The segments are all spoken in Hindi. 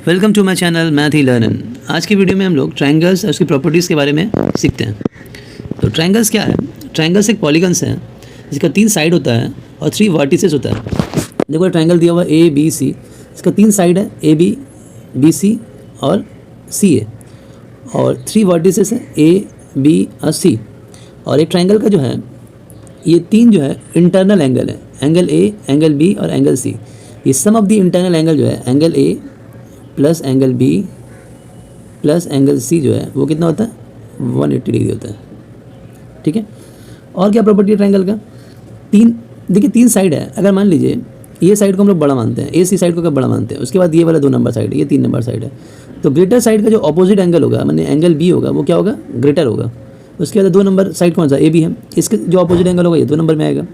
Welcome to my channel math ही लर्न। आज की वीडियो में हम लोग ट्रायंगल्स और उसकी प्रॉपर्टीज़ के बारे में सीखते हैं। तो ट्रायंगल्स क्या है? ट्रायंगल्स एक पॉलीगन्स है जिसका 3 साइड होता है और 3 वर्टिसेस होता है। देखो ट्रायंगल दिया हुआ ए बी सी, इसका 3 साइड है ए बी, बी सी और सी ए, और 3 वर्टिसेस है ए बी और सी। और एक ट्रायंगल का जो है ये 3 जो है इंटरनल एंगल है, एंगल ए, एंगल बी और एंगल सी। ये sum of the internal angle जो है angle A plus angle B plus angle C जो है वो कितना होता है 180 डिग्री होता है। ठीक है। और क्या प्रॉपर्टी है ट्रायंगल का? देखिए 3 साइड है। अगर मान लीजिए ये साइड को हम लोग बड़ा मानते हैं, ए सी साइड को क्या बड़ा मानते हैं, उसके बाद ये वाला 2 नंबर साइड है, ये 3 नंबर साइड है, तो ग्रेटर साइड का जो अपोजिट एंगल होगा माने एंगल बी होगा वो क्या होगा? ग्रेटर होगा। उसके बाद 2 नंबर साइड कौन सा? ए बी है, इसके जो अपोजिट एंगल होगा ये 2 नंबर में आएगा।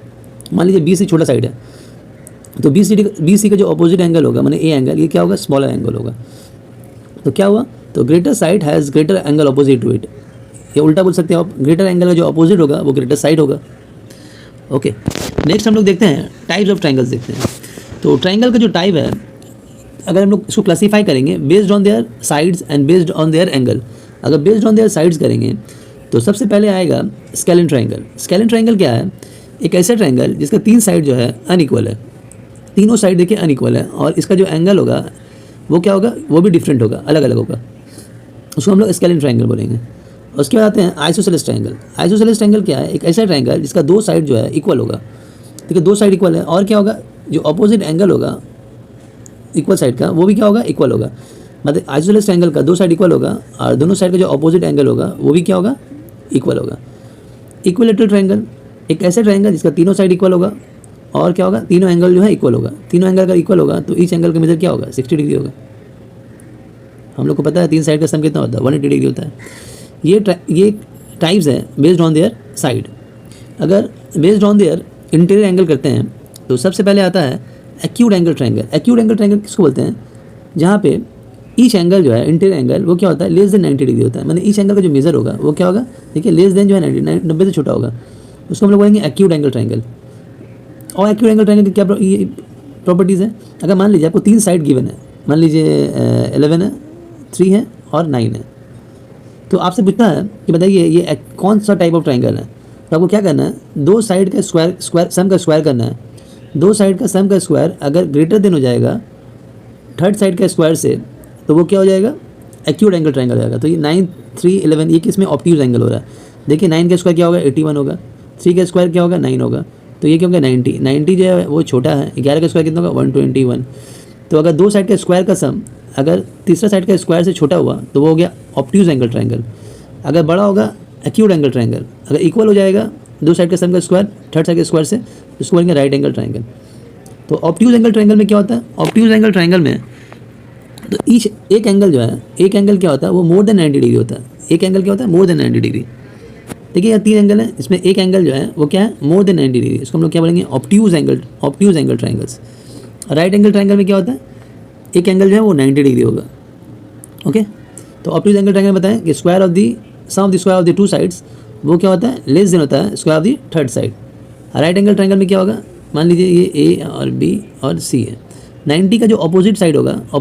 मान लीजिए बी सी छोटा साइड है तो बी सी का जो अपोजिट एंगल होगा माने ए एंगल, ये क्या होगा? स्मॉलर एंगल होगा। तो क्या हुआ? तो greater side has greater angle opposite to it, या उल्टा बोल सकते हैं आप, ग्रेटर एंगल का जो अपोजिट होगा वो ग्रेटर साइड होगा। ओके, नेक्स्ट हम लोग देखते हैं टाइप्स ऑफ ट्रायंगल्स देखते हैं। तो ट्रायंगल का जो टाइप है, अगर हम लोग इसको क्लासीफाई करेंगे based on their sides and based on their angle. अगर बेस्ड ऑन देयर साइड्स करेंगे तो सबसे पहले आएगा स्केलिन ट्रायंगल। स्केलिन ट्रायंगल क्या है? एक ऐसा ट्रायंगल जिसका 3 साइड जो है अनइक्वल है, तीनों साइड देखिए अनइक्वल है, और इसका जो एंगल होगा वो क्या होगा? वो भी डिफरेंट होगा, अलग अलग होगा। उसको हम लोग स्केलिन ट्रायंगल बोलेंगे। उसके बाद आते हैं आइसोसेलेस ट्रायंगल। आइसोसेलेस ट्रायंगल क्या है? एक ऐसा ट्रायंगल जिसका 2 साइड जो है इक्वल होगा। ठीक है, 2 साइड इक्वल है, और क्या होगा? जो अपोजिट एंगल होगा इक्वल साइड का वो भी क्या होगा? इक्वल होगा। मतलब आइसोसेलेस ट्रायंगल का 2 साइड इक्वल होगा और दोनों साइड का जो अपोजिट एंगल होगा वो भी क्या होगा? इक्वल होगा। इक्विलेटरल ट्रायंगल एक ऐसा ट्रायंगल जिसका तीनों साइड इक्वल होगा और क्या होगा? तीनों एंगल जो है इक्वल होगा। तीनों एंगल अगर इक्वल होगा तो ईच एंगल का मेजर क्या होगा? 60 डिग्री होगा। हम लोग को पता है 3 साइड का सम कितना होता है? 180 डिग्री होता है। ये टाइप्स है बेस्ड ऑन देयर साइड। अगर based on their interior angle करते हैं तो सबसे पहले आता है acute angle triangle. Acute angle triangle किसको बोलते हैं? जहाँ पे ईच एंगल जो है इंटीरियर एंगल वो क्या होता है? लेस देन 90 डिग्री होता है। मतलब ईच एंगल का जो मेजर होगा वो क्या होगा? देखिए लेस देन जो है 90 से छोटा होगा, उसको हम लोग बोलेंगे एक्यूट एंगल ट्रायंगल। और एक्यूट एंगल ट्रायंगल की क्या प्रॉपर्टीज़ है? अगर मान लीजिए आपको 3 साइड गिवन है, मान लीजिए 11 है, 3 है और 9 है, तो आपसे पूछता है कि बताइए ये कौन सा टाइप ऑफ ट्रायंगल है। तो आपको क्या करना है? 2 साइड का स्क्वायर सम का स्क्वायर करना है। 2 साइड का सम का स्क्वायर अगर ग्रेटर देन हो जाएगा थर्ड साइड का स्क्वायर से तो वो क्या हो जाएगा? एक्यूट एंगल ट्रायंगल हो जाएगा। तो ये 9, 3, 11 ये किस में ऑब्ट्यूज एंगल हो रहा है? देखिए 9 का स्क्वायर क्या होगा? 81 होगा। 3 का स्क्वायर क्या होगा? 9 होगा। तो ये क्या होगा? 90। 90 जो है वो छोटा है। 11 का स्क्वायर कितना होगा? 121। तो अगर 2 साइड का स्क्वायर का सम अगर तीसरा साइड का स्क्वायर से छोटा हुआ तो वो हो गया ऑब्ट्यूज एंगल ट्रायंगल। अगर बड़ा होगा एक्यूट एंगल ट्रायंगल। अगर इक्वल हो जाएगा 2 साइड का सम का स्क्वायर थर्ड साइड के स्क्वायर से, उसको बोलेंगे राइट एंगल ट्रायंगल। तो ऑब्ट्यूज एंगल ट्रायंगल में क्या होता है? ऑब्ट्यूज एंगल ट्रायंगल में तो एक एंगल जो है, एक एंगल क्या होता है? वो मोर देन 90 डिग्री होता है। एक एंगल क्या होता है? More than 90 degree. देखिए यहाँ 3 एंगल है, इसमें एक एंगल जो है वो क्या है? More than 90 degree. इसको हम लोग क्या बोलेंगे? Obtuse angle triangles. Right angle triangle में क्या होता है? एक एंगल जो है वो 90 डिग्री होगा। ओके, तो ऑब्ट्यूज एंगल ट्रायंगल बताएं कि square of the sum of the square of the 2 sides वो क्या होता है? लेस देन होता है square of the third side. Right angle triangle में क्या होगा? मान लीजिए ये ए और बी और सी है। 90 का जो अपोजिट साइड होगा वो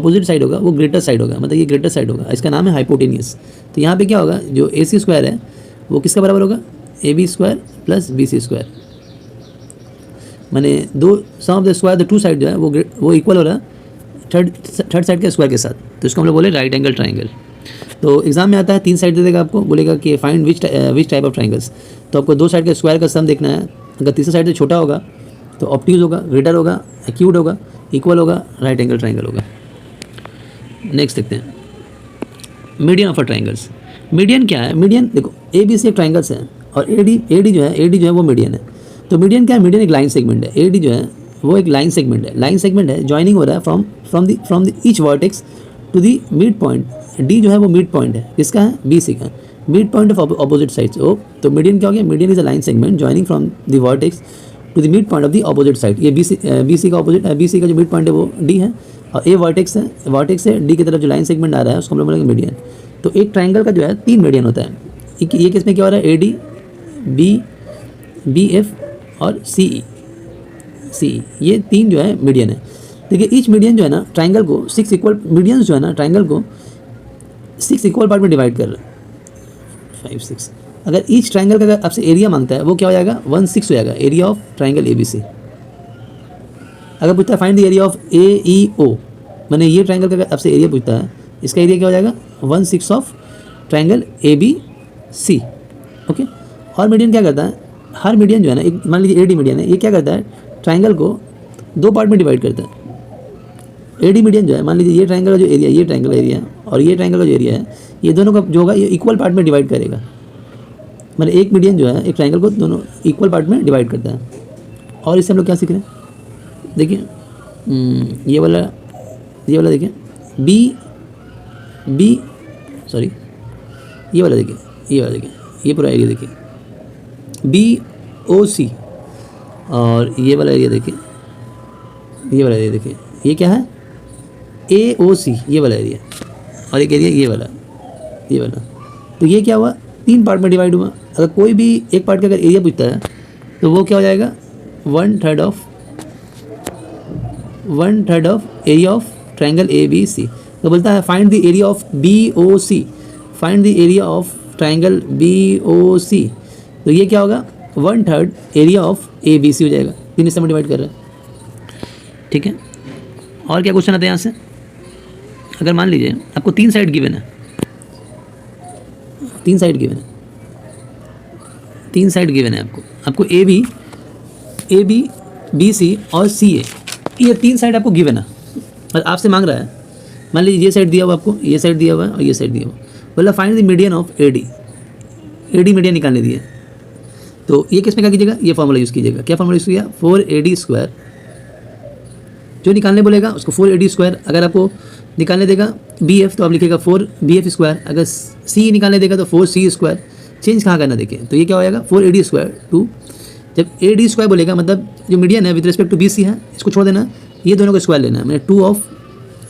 ग्रेटर साइड होगा, मतलब ये ग्रेटर साइड होगा। इसका नाम है हाइपोटेनियस। तो यहाँ पे क्या होगा? जो ए सी स्क्वायर है वो किसका बराबर होगा? A B square plus B C square. मैंने sum of the square the 2 side जो है वो इक्वल हो रहा है थर्ड साइड के स्क्वायर के साथ। तो इसको हम लोग बोले राइट एंगल ट्रायंगल। तो एग्जाम में आता है 3 साइड दे देगा आपको, बोलेगा कि find which type of triangles. तो आपको 2 साइड के स्क्वायर का सम देखना है। अगर तीसरा साइड से छोटा होगा तो ऑब्ट्यूज होगा, ग्रेटर होगा, एक्यूट होगा, इक्वल होगा, राइट एंगल ट्रायंगल होगा। नेक्स्ट देखते हैं median of a triangles. Median क्या है? मीडियन देखो ए बी सी ट्रायंगल्स हैं और ए डी जो है वो मीडियन है। तो मीडियन क्या है? मीडियन एक लाइन सेगमेंट है। ए डी जो है वो एक लाइन सेगमेंट है। लाइन सेगमेंट है, जॉइनिंग हो रहा है from the each vertex to the mid point. D जो है वो मिड पॉइंट है, किसका है? बी सी का, mid point of opposite sides. ओ तो मीडियन क्या हो गया? Median is a line segment joining from the vertex to the mid point of the opposite side. ये बी सी का अपोजिट, बी सी का जो मिड पॉइंट है वो डी है, और ए वर्टेक्स है, वर्टेक्स से डी की तरफ जो लाइन सेगमेंट आ रहा है उसको हम लोग बोलेंगे मीडियन। तो एक ट्रायंगल का जो है 3 मीडियन होता है। ये किस में क्या हो रहा है? ए डी, बी एफ और सी, ये 3 जो है मीडियन है। देखिए ईच मीडियन जो है ना ट्राइंगल को 6 इक्वल मीडियंस जो है ना ट्राइंगल को 6 इक्वल पार्ट में डिवाइड कर रहा है 5 6। अगर ईच ट्राइंगल का अगर आपसे एरिया मांगता है वो क्या हो जाएगा 1/6 हो जाएगा एरिया ऑफ ट्राइंगल ABC। अगर पूछता है find the area of AEO, मैंने ये ट्राइंगल का अगर आपसे एरिया पूछता है इसका एरिया क्या हो जाएगा 1/6 ऑफ ट्राइंगल ABC। ओके, और मीडियन क्या करता है, हर मीडियन जो है ना एक मान लीजिए AD मीडियन है, ये क्या करता है ट्राइंगल को 2 पार्ट में डिवाइड करता है। AD मीडियन जो है मान लीजिए ये ट्राइंगल का जो एरिया, ये ट्राइंगल का एरिया और ये ट्राइंगल का जो एरिया है, ये दोनों का जो होगा ये इक्वल पार्ट में डिवाइड करेगा। मतलब एक मीडियन जो है एक ट्राइंगल को दोनों इक्वल पार्ट में डिवाइड करता है। और इससे हम लोग क्या सीख रहे हैं, देखिए ये वाला देखिए बी सॉरी ये वाला देखिए ये पूरा एरिया देखिए BOC, और ये वाला एरिया देखिए ये क्या है AOC, ये वाला एरिया, और एक एरिया ये वाला। तो ये क्या हुआ 3 पार्ट में डिवाइड हुआ। अगर कोई भी एक पार्ट का अगर एरिया पूछता है तो वो क्या हो जाएगा 1/3 of area of triangle ABC। तो बोलता है find the area of BOC, find the area of triangle BOC। तो ये क्या होगा 1/3 एरिया ऑफ ABC हो जाएगा, 3 हिस्से में डिवाइड कर रहा है। ठीक है, और क्या क्वेश्चन आता है यहाँ से, अगर मान लीजिए आपको 3 साइड गिवन है, 3 साइड गिवन है आपको AB BC और CA, ये 3 साइड आपको गिवन है और आपसे मांग रहा है, मान लीजिए ये साइड दिया हुआ आपको, ये साइड दिया हुआ है और ये साइड दिया हुआ, बोला find the median of AD median निकालने दिए। तो ये किस में क्या कीजिएगा, ये फॉर्मूला यूज़ कीजिएगा। क्या फॉर्मूला यूज़ किया 4AD², जो निकालने बोलेगा उसको 4AD², अगर आपको निकालने देगा BF तो आप लिखिएगा 4BF², अगर C निकालने देगा तो 4C²। चेंज कहाँ करना देखिए, तो ये क्या हो जाएगा 4AD² टू, जब AD² बोलेगा मतलब जो मीडियन है विद रिस्पेक्ट टू BC है, इसको छोड़ देना, ये दोनों का स्क्वायर लेना है, मैंने 2 ऑफ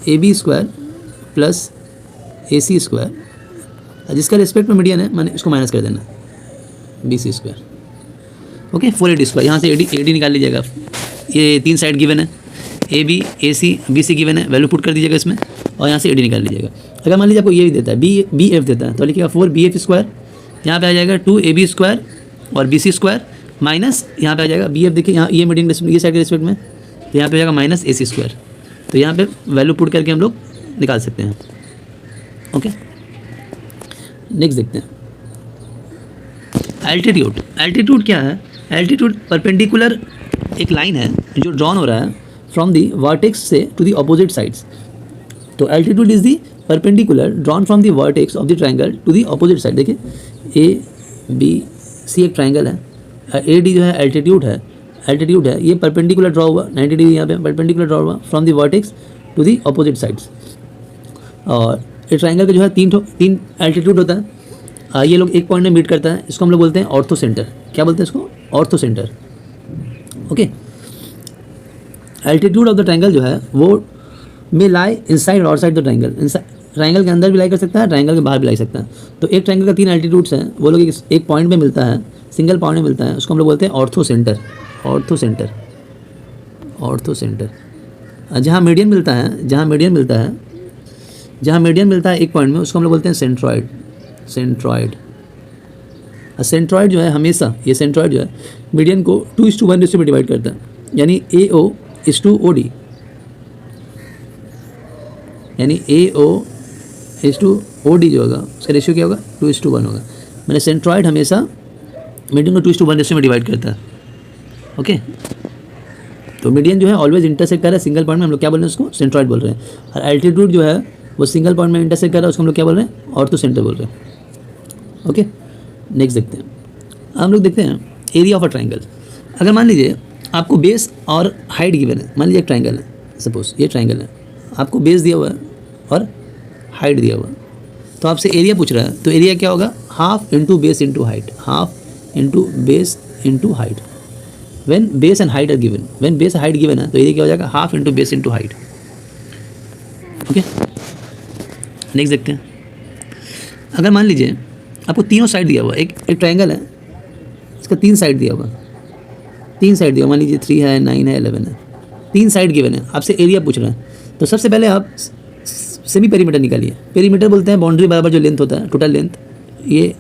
AB² प्लस AC², जिसका रिस्पेक्ट में मीडियन है मैंने इसको माइनस कर देना BC²। ओके 4AD², यहाँ से AD निकाल लीजिएगा। ये 3 साइड गिवन है, AB AC BC गिवन है, वैल्यू पुट कर दीजिएगा इसमें और यहाँ से AD निकाल लीजिएगा। अगर मान लीजिए आपको ये भी देता है BF देता है तो लिखिएगा 4BF², यहाँ पे आ जाएगा 2AB² और BC² माइनस यहाँ पे आ जाएगा BF, देखिए यहाँ ये मीडियन ये साइड के रिस्पेक्ट में, तो यहाँ पे आ जाएगा माइनस AC²। तो यहाँ पे वैल्यू पुट करके हम लोग निकाल सकते हैं। ओके, नेक्स्ट देखते हैं एल्टीट्यूड क्या है। एल्टीट्यूड परपेंडिकुलर एक लाइन है जो ड्रॉन हो रहा है फ्रॉम द वर्टेक्स से टू द अपोजिट साइड्स। तो altitude is the perpendicular drawn from the vertex of the triangle to the opposite side. देखिए ABC एक ट्राइंगल है, AD जो है एल्टीट्यूड है, ये परपेंडिकुलर ड्रॉ हुआ 90 डिग्री, यहाँ पे परपेंडिकुलर ड्रॉ हुआ from the vertex to the opposite sides. और ये ट्राइंगल का जो है 3 एल्टीट्यूड होता है, ये लोग एक पॉइंट में मीट करता है, इसको हम लोग बोलते हैं ऑर्थो सेंटर। क्या बोलते हैं इसको, ortho centre. Okay, altitude of the triangle जो है वो में लाई इनसाइड और आउटसाइड द ट्राइंगल, ट्राइंगल के अंदर भी लाई कर सकता है, ट्राइंगल के बाहर भी लाई सकता है। तो एक ट्राइंगल का 3 एल्टीट्यूड्स हैं, वो लोग एक पॉइंट में मिलता है, सिंगल पॉइंट में मिलता है, उसको हम लोग बोलते हैं ऑर्थो सेंटर। जहाँ मीडियन मिलता है एक पॉइंट में, उसको हम लोग बोलते हैं सेंट्रॉइड। सेंट्रॉइड जो है हमेशा, ये सेंट्रॉइड जो है मीडियन को 2:1 रेशियो में डिवाइड करता है, यानी AO:OD, यानी AO:OD जो होगा उसका रेशियो क्या होगा 2:1 होगा। मैंने सेंट्रॉइड हमेशा मीडियन को 2:1 रेशियो में डिवाइड करता है। ओके, तो मीडियन जो है ऑलवेज इंटरसेक्ट कर रहा है सिंगल पॉइंट में, हम लोग क्या बोल रहे हैं उसको सेंट्रॉइड बोल रहे हैं। और एल्टीट्यूड जो है वो सिंगल पॉइंट में इंटरसेक्ट कर रहा है, उसको हम लोग क्या बोल रहे हैं ऑर्थो सेंटर बोल रहे हैं। ओके, नेक्स्ट देखते हैं, हम लोग देखते हैं एरिया ऑफ अ ट्राइंगल। अगर मान लीजिए आपको बेस और हाइट गिवन है, मान लीजिए एक ट्राइंगल है, सपोज ये ट्राइंगल है, आपको बेस दिया हुआ है और हाइट दिया हुआ है, तो आपसे एरिया पूछ रहा है, तो एरिया क्या होगा half into base into height, when base and height are given, when base height given है तो एरिया क्या हो जाएगा half into base into height. Okay, next देखते हैं। अगर मान लीजिए आपको तीनों साइड दिया हुआ, एक ट्राइंगल है, इसका 3 साइड दिया हुआ, मान लीजिए 3 है, 9 है, 11 है। 3 साइड गिवन है, आपसे एरिया पूछ रहा है। तो सबसे पहले आप सेमी पेरीमीटर निकालिए। पेरीमीटर बोलते हैं बाउंड्री बराबर जो लेंथ होता है, टोटल लेंथ, ये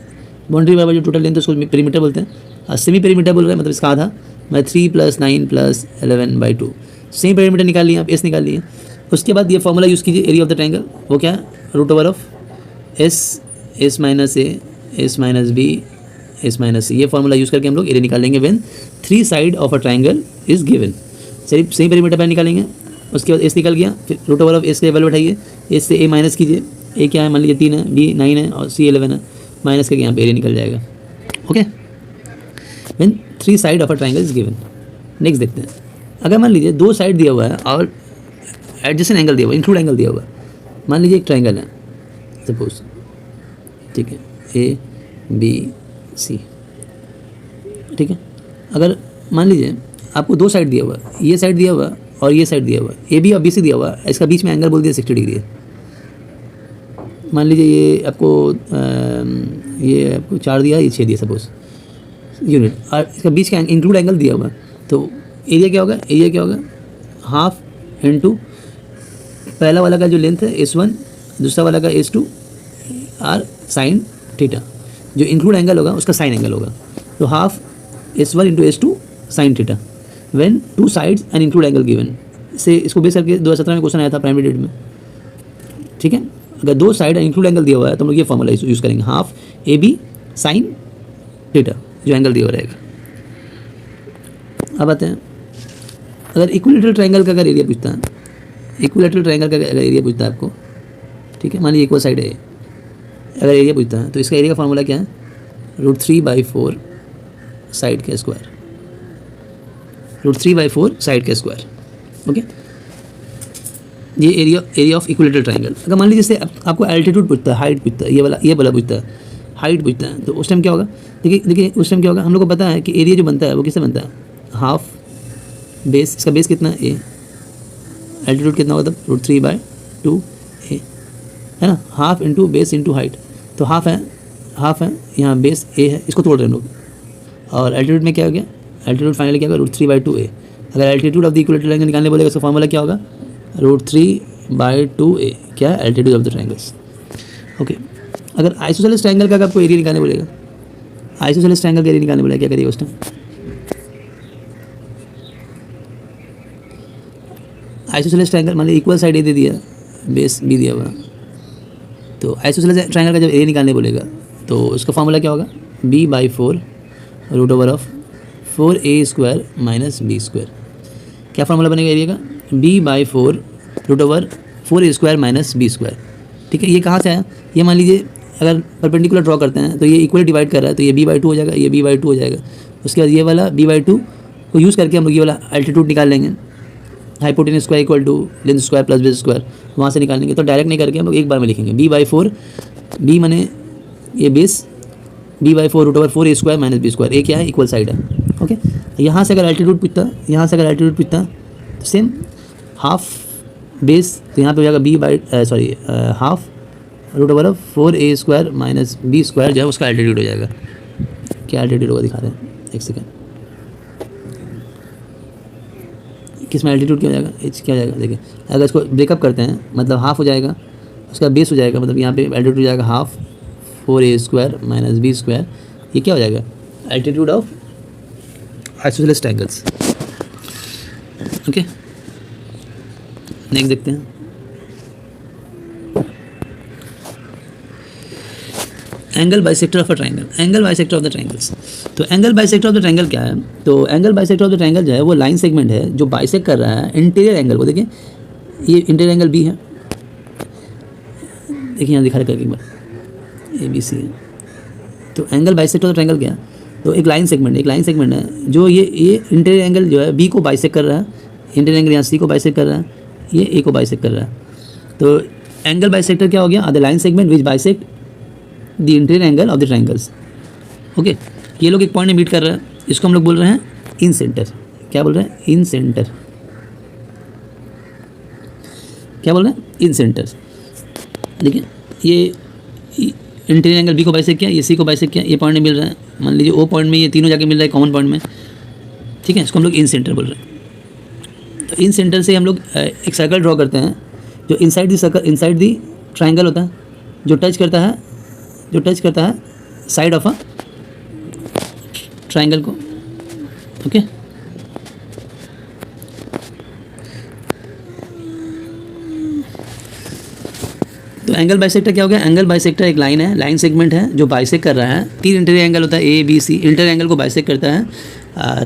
बाउंड्री बराबर जो टोटल लेंथ है उसको पेरीमीटर बोलते हैं। और सेमी पेरीमीटर बोल रहे हैं मतलब इसका आधा, मतलब 3 + 9 + 11/2। सेमी पेरीमीटर निकाल लिए आप, एस निकाल लिए। उसके बाद ये फॉर्मूला यूज़ कीजिए एरिया ऑफ द ट्रायंगल, वो क्या है, √(s - a s - b s - c), ये फॉर्मूला यूज़ करके हम लोग एरिया निकालेंगे when 3 side of a triangle is given. चलिए सेमी पेरीमीटर पर निकालेंगे। उसके बाद एस निकल गया, फिर √(s) के वैल्यू उठाइए, एस से ए माइनस कीजिए, ए क्या है मान लीजिए 3 है, बी 9 है और सी 11 है, माइनस करके यहाँ पे एरिया निकल जाएगा। Okay, when 3 side of a triangle is given. Next देखते हैं, अगर मान लीजिए 2 साइड दिया हुआ है और एडजेसेंट एंगल दिया हुआ है, इंक्लूड एंगल दिया हुआ है। मान लीजिए एक ट्रायंगल है सपोज, ठीक है, ए बी सी, ठीक है। अगर मान लीजिए आपको 2 साइड दिया हुआ है, ये साइड दिया हुआ है और ये साइड दिया हुआ है, ए बी और बी सी दिया हुआ है, इसका बीच में एंगल बोल दिया 60 डिग्री है। मान लीजिए ये आपको 4 दिया, ये 6 दिया सपोज यूनिट, और इसका बीच का इंक्लूड एंगल दिया हुआ है। तो एरिया क्या होगा, एरिया क्या होगा, हाफ इंटू पहला वाला का जो लेंथ है S1, दूसरा वाला का S2 और साइन थीटा, जो इंक्लूड एंगल होगा उसका साइन एंगल होगा। तो half S1 into S2 sine theta when 2 sides and include angle given. से इसको बेस करके 2017 में क्वेश्चन आया था प्राइमरी डेट में, ठीक है। अगर 2 साइड इंक्लूड एंगल दिया हुआ है तो हम लोग ये फॉर्मूला यूज़ करेंगे, हाफ AB साइन थीटा, जो एंगल दिया हुआ रहेगा। अब आते हैं, अगर इक्विलेटरल ट्रायंगल का अगर एरिया पूछता है, इक्विलेटरल ट्रायंगल का अगर एरिया पूछता है आपको, ठीक है, मान लीजिए इक्वल साइड है, अगर एरिया पूछता है तो इसका एरिया का फॉर्मूला क्या है, √3/4 साइड का स्क्वायर, √3/4 साइड का स्क्वायर। ओके, ये एरिया ऑफ इक्विलेटरल ट्रायंगल। अगर मान लीजिए जैसे आपको एल्टीट्यूड पूछता है, हाइट पूछता है, ये वाला पूछता है, हाइट पूछता है, तो उस टाइम क्या होगा, देखिए उस टाइम क्या होगा, हम लोग को पता है कि एरिया जो बनता है वो किससे बनता है, हाफ बेस, इसका बेस कितना है ए, एल्टीट्यूड कितना होगा तब √3/2 ए, है ना, half into base into height. तो हाफ है यहाँ बेस ए है, इसको तोड़ रहे हैं हम लोग, और एल्टीट्यूड में क्या हो गया, एल्टीट्यूड फाइनली क्या होगा √3/2 ए। अगर altitude of the equilateral triangle निकालने बोलेगा उसका फॉर्मूला क्या होगा, √3/2 ए, क्या है, altitude of the triangles. Okay, अगर आइसोसेलेस ट्रायंगल का आपको एरिया निकालने बोलेगा, आइसोसेलेस ट्रायंगल का एरिया निकालने बोलेगा, क्या करिएगा उस टाइम, आइसोसेलेस ट्रायंगल मान लीजिए इक्वल साइड ए दे दिया, बेस बी दिया हुआ, तो आइसोसेलेस ट्रायंगल का जब एरिया निकालने बोलेगा तो उसका फॉर्मूला क्या होगा, b/4 √4a² - b²। क्या फार्मूला बनेगा एरिया का, b/4 √4a² - b²। ठीक है, ये कहाँ से आया, ये मान लीजिए अगर परपेंडिकुलर ड्रॉ करते हैं तो ये इक्वली डिवाइड कर रहा है, तो ये b/2 हो जाएगा, ये b/2 हो जाएगा। उसके बाद ये वाला b/2 को यूज़ करके हम लोग ये वाला एल्टीट्यूड निकाल लेंगे, hypotenuse square equal to length square plus base square, वहाँ से निकालेंगे। तो डायरेक्ट नहीं करके हम लोग एक बार में लिखेंगे b/4, b माने ये बेस, b/4 √4a² - b²। ए क्या है, इक्वल साइड है। ओके, यहाँ से अगर एल्टीट्यूड पूछता, तो सेम हाफ बेस, तो यहाँ पे हो जाएगा हाफ √4a² - b² जो है उसका एल्टीट्यूड हो जाएगा। क्या एल्टीट्यूड होगा दिखा रहे हैं, एक सेकेंड, किस में एल्टीट्यूड क्या हो जाएगा, एच क्या हो जाएगा, देखिए अगर इसको ब्रेकअप करते हैं मतलब हाफ हो जाएगा, उसका बेस हो जाएगा, मतलब यहाँ पे एल्टीट्यूड हो जाएगा हाफ 4a² - b²। ये क्या हो जाएगा, altitude of isosceles triangles. Okay, next देखते हैं, angle bisector of a triangle, angle bisector of the triangles. तो angle bisector of the triangle क्या है, तो angle bisector of the triangle जो है वो लाइन सेगमेंट है जो बाइसेक्ट कर रहा है इंटीरियर एंगल को। देखिए ये इंटीरियर एंगल बी है, देखिए यहाँ दिखा रखा एक बार, ABC है। तो angle bisector of the triangle क्या है, तो एक लाइन सेगमेंट है जो ये इंटीरियर एंगल जो है बी को बाइसेक्ट कर रहा है, इंटीरियर एंगल यहाँ सी को बाइसेक्ट कर रहा है, ये ए को बाइसेक्ट कर रहा है। तो एंगल बाइसेक्टर क्या हो गया, the line segment which bisect the interior angle of the triangles. Okay, ये लोग एक पॉइंट में मीट कर रहे हैं, इसको हम लोग बोल रहे हैं इन सेंटर। क्या बोल रहे हैं, इन सेंटर। क्या बोल रहे हैं, इन सेंटर। देखिए ये इंटीरियर एंगल बी को बाइसेक्ट किया, ये सी को बाइसेक्ट किया, ये पॉइंट में मिल रहा है, मान लीजिए ओ पॉइंट में ये तीनों जाके मिल रहा है कॉमन पॉइंट में। ठीक है, इसको हम लोग इन सेंटर बोल रहे हैं। तो इन सेंटर से हम लोग एक सर्कल ड्रॉ करते हैं जो inside the circle, inside the triangle होता है, जो टच करता है साइड ऑफ अ ट्राइंगल को। ओके, तो एंगल बाइसेक्टर क्या हो गया? एंगल बाइसेक्टर एक लाइन है, लाइन सेगमेंट है जो बाइसेक्ट कर रहा है। 3 इंटीरियर एंगल होता है, A B C. Inter angle को बाइसेक्ट करता है।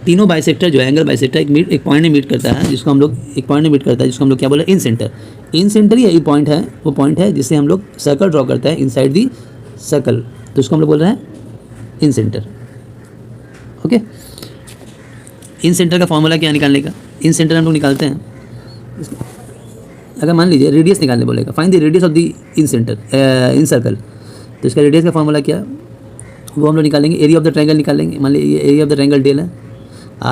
तीनों बाइसेक्टर जो एंगल बाइसेक्टर एक पॉइंट में मीट करता है, जिसको हम लोग क्या बोला? Incentre. इन सेंटर यही पॉइंट है, वो पॉइंट है जिससे हम लोग सर्कल ड्रॉ करते हैं इनसाइड दी सर्कल, तो उसको हम लोग बोल रहे हैं इन सेंटर। ओके, इन सेंटर का फॉर्मूला क्या निकालने का? इन सेंटर हम लोग निकालते हैं, अगर मान लीजिए रेडियस निकालने बोलेगा, find the radius of the in centre in circle, तो इसका रेडियस का फॉर्मूला क्या? वो हम लोग निकालेंगे, एरिया ऑफ द ट्रायंगल निकालेंगे। मान लीजिए area of the triangle del है,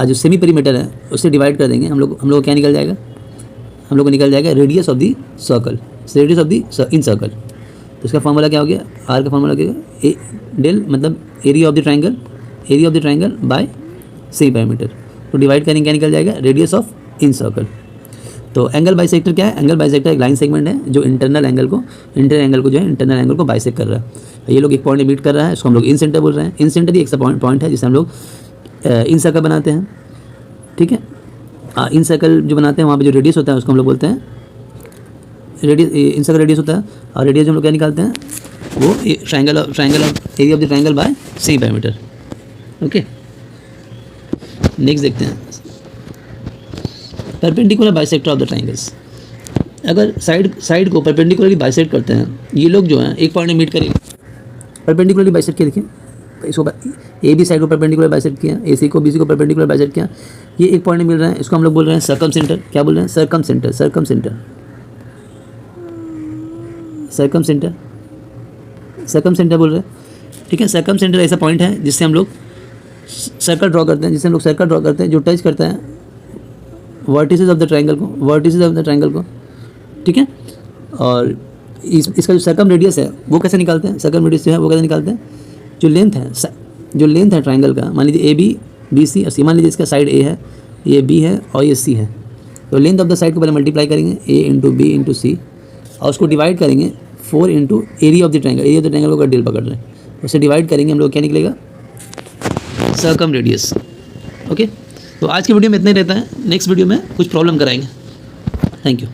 जो सेमी पेरीमीटर है उससे डिवाइड कर देंगे। हम लोग को क्या निकल जाएगा? हम लोग को निकल जाएगा radius of the circle, radius of the in circle. तो इसका फॉर्मूला क्या हो गया? आर का फॉर्मूला क्या है? डेल मतलब area of the triangle bye semi perimeter, तो डिवाइड करेंगे क्या निकल जाएगा? Radius of in circle. तो एंगल बाइसेक्टर क्या है? एंगल बाइसेक्टर एक लाइन सेगमेंट है जो इंटरनल एंगल को इंटरनल एंगल को बाइसेक्ट कर रहा है। ये लोग एक पॉइंट में मीट कर रहा है, इसको हम लोग इन सेंटर बोल रहे हैं। इन सेंटर ही एक सा पॉइंट है जिसे हम लोग इन सर्कल बनाते हैं। ठीक है, इन सर्कल जो बनाते हैं वहाँ पे जो रेडियस होता है उसको हम लोग बोलते हैं रेडियस। इन सर्कल रेडियस होता है, और रेडियस हम लोग क्या निकालते हैं? वो triangle of area of the triangle bye semi perimeter. Okay, next देखते हैं perpendicular bisector of the triangles. अगर साइड को परपेंडिकुलरली बाइसेक्ट करते हैं, ये लोग जो हैं एक पॉइंट में मीट करेंगे। परपेंडिकुलरली बाइसेक्ट किया, देखिए इसको ए बी साइड को परपेंडिकुलर बाइसेक्ट किया, ए सी को बी सी को परपेंडिकुलर बाइसेक्ट किया, ये एक पॉइंट में मिल रहा है, इसको हम लोग बोल रहे हैं सर्कम सेंटर। क्या बोल रहे हैं? सर्कम सेंटर बोल रहे हैं। ठीक है, सर्कम सेंटर ऐसा पॉइंट है जिससे हम लोग सर्कल ड्रॉ करते हैं, जो टच करता है वर्टिसेस ऑफ द ट्रायंगल को। ठीक है, और इसका जो सर्कम रेडियस है वो कैसे निकालते हैं? सर्कम रेडियस जो है वो कैसे निकालते हैं? जो लेंथ है ट्रायंगल का, मान लीजिए ए बी सी और सी, मान लीजिए इसका साइड ए है, ये बी है और ये सी है, तो लेंथ ऑफ द साइड को पहले मल्टीप्लाई करेंगे ए इंटू बी इंटू सी, और उसको डिवाइड करेंगे 4 into area of the triangle. Area of the triangle को अगर डेल पकड़ रहे हैं, उसे डिवाइड करेंगे, हम लोग क्या निकलेगा? Circum radius. ओके, तो आज की वीडियो में इतना ही रहता है, नेक्स्ट वीडियो में कुछ प्रॉब्लम कराएंगे। Thank you.